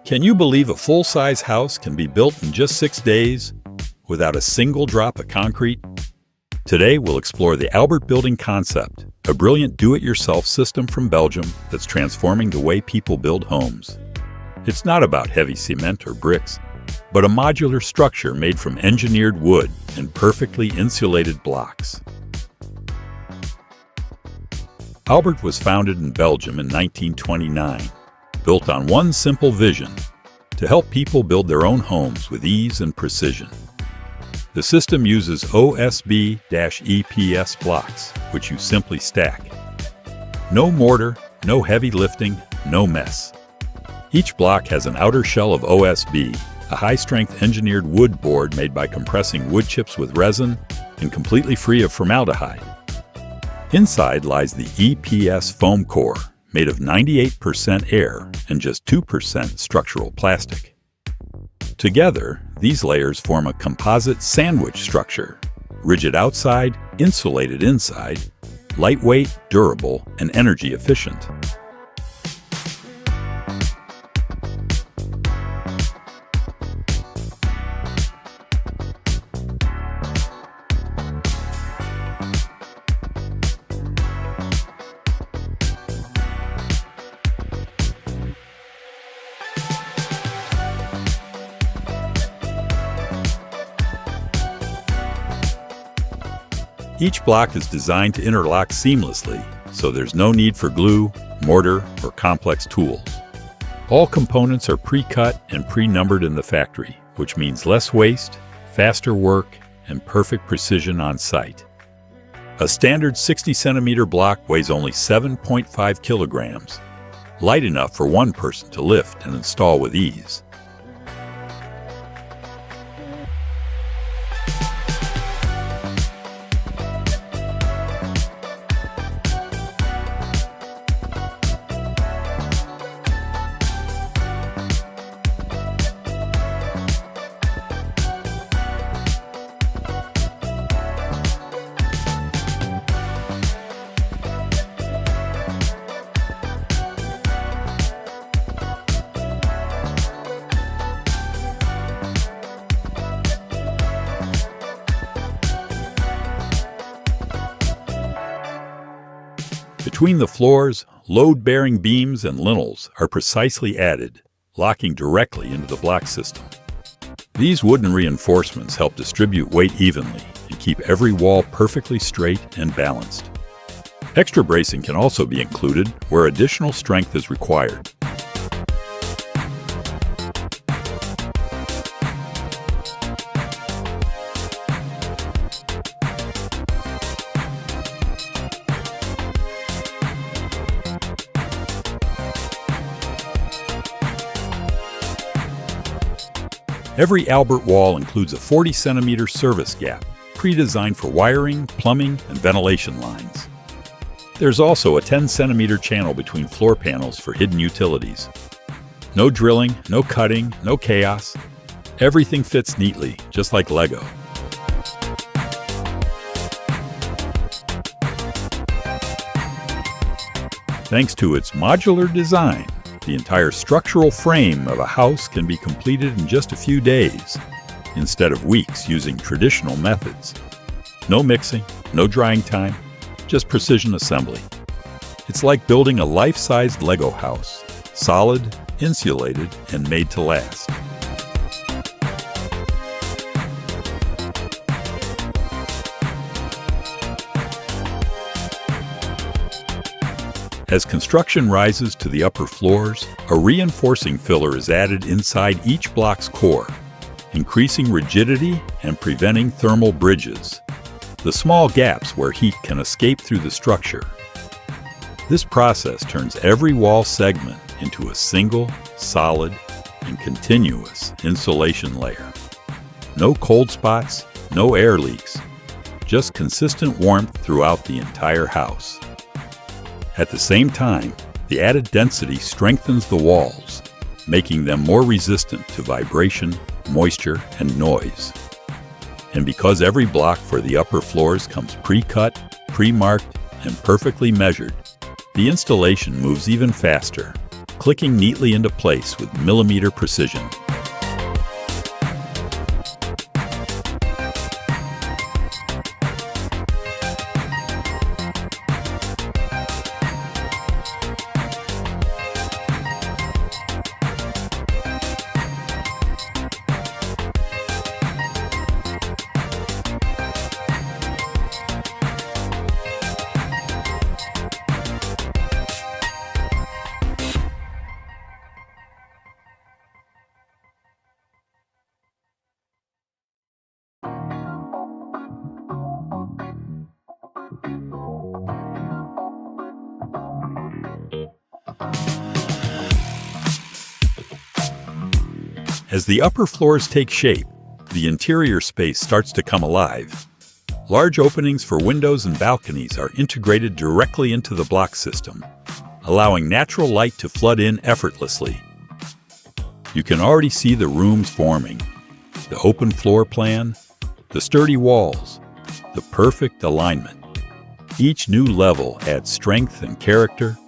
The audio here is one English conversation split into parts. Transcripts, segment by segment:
Can you believe a full-size house can be built in just 6 days without a single drop of concrete? Today, we'll explore the Albert building concept, a brilliant do-it-yourself system from Belgium that's transforming the way people build homes. It's not about heavy cement or bricks, but a modular structure made from engineered wood and perfectly insulated blocks. Albert was founded in Belgium in 1929, built on one simple vision: to help people build their own homes with ease and precision. The system uses OSB-EPS blocks, which you simply stack. No mortar, no heavy lifting, no mess. Each block has an outer shell of OSB, a high-strength engineered wood board made by compressing wood chips with resin and completely free of formaldehyde. Inside lies the EPS foam core, made of 98% air and just 2% structural plastic. Together, these layers form a composite sandwich structure: rigid outside, insulated inside, lightweight, durable, and energy efficient. Each block is designed to interlock seamlessly, so there's no need for glue, mortar, or complex tools. All components are pre-cut and pre-numbered in the factory, which means less waste, faster work, and perfect precision on site. A standard 60-centimeter block weighs only 7.5 kilograms, light enough for one person to lift and install with ease. Between the floors, load-bearing beams and lintels are precisely added, locking directly into the block system. These wooden reinforcements help distribute weight evenly and keep every wall perfectly straight and balanced. Extra bracing can also be included where additional strength is required. Every Albert wall includes a 40-centimeter service gap, pre-designed for wiring, plumbing, and ventilation lines. There's also a 10-centimeter channel between floor panels for hidden utilities. No drilling, no cutting, no chaos. Everything fits neatly, just like Lego. Thanks to its modular design, the entire structural frame of a house can be completed in just a few days, instead of weeks using traditional methods. No mixing, no drying time, just precision assembly. It's like building a life-sized Lego house, solid, insulated, and made to last. As construction rises to the upper floors, a reinforcing filler is added inside each block's core, increasing rigidity and preventing thermal bridges, the small gaps where heat can escape through the structure. This process turns every wall segment into a single, solid, and continuous insulation layer. No cold spots, no air leaks, just consistent warmth throughout the entire house. At the same time, the added density strengthens the walls, making them more resistant to vibration, moisture, and noise. And because every block for the upper floors comes pre-cut, pre-marked, and perfectly measured, the installation moves even faster, clicking neatly into place with millimeter precision. As the upper floors take shape, the interior space starts to come alive. Large openings for windows and balconies are integrated directly into the block system, allowing natural light to flood in effortlessly. You can already see the rooms forming, the open floor plan, the sturdy walls, the perfect alignment. Each new level adds strength and character,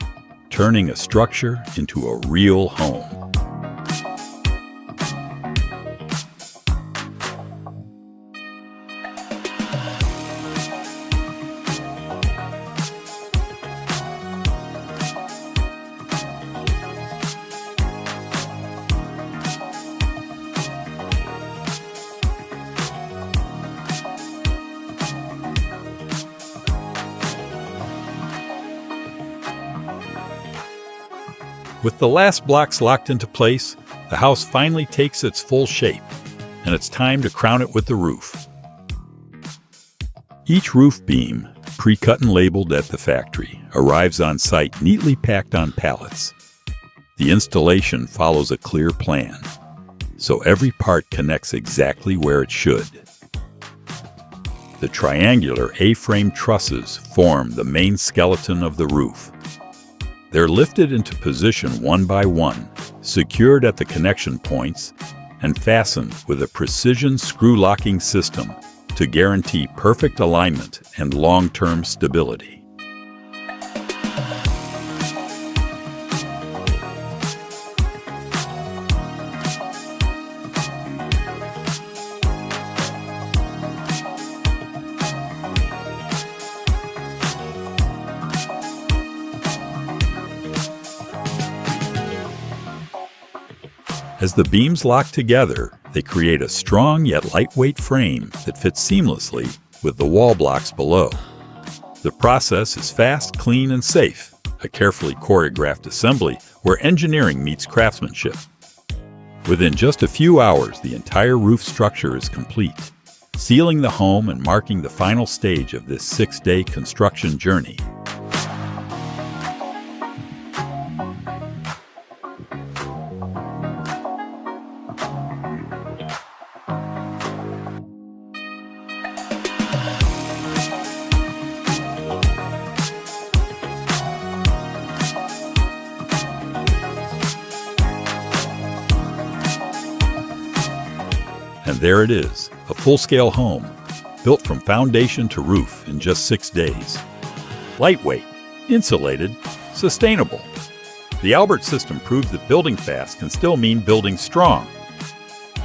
turning a structure into a real home. With the last blocks locked into place, the house finally takes its full shape, and it's time to crown it with the roof. Each roof beam, pre-cut and labeled at the factory, arrives on site neatly packed on pallets. The installation follows a clear plan, so every part connects exactly where it should. The triangular A-frame trusses form the main skeleton of the roof. They're lifted into position one by one, secured at the connection points, and fastened with a precision screw-locking system to guarantee perfect alignment and long-term stability. As the beams lock together, they create a strong yet lightweight frame that fits seamlessly with the wall blocks below. The process is fast, clean, and safe, a carefully choreographed assembly where engineering meets craftsmanship. Within just a few hours, the entire roof structure is complete, sealing the home and marking the final stage of this 6-day construction journey. And there it is, a full-scale home, built from foundation to roof in just 6 days. Lightweight, insulated, sustainable. The Albert system proves that building fast can still mean building strong.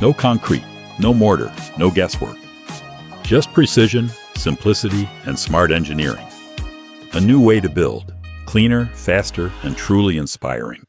No concrete, no mortar, no guesswork. Just precision, simplicity, and smart engineering. A new way to build, cleaner, faster, and truly inspiring.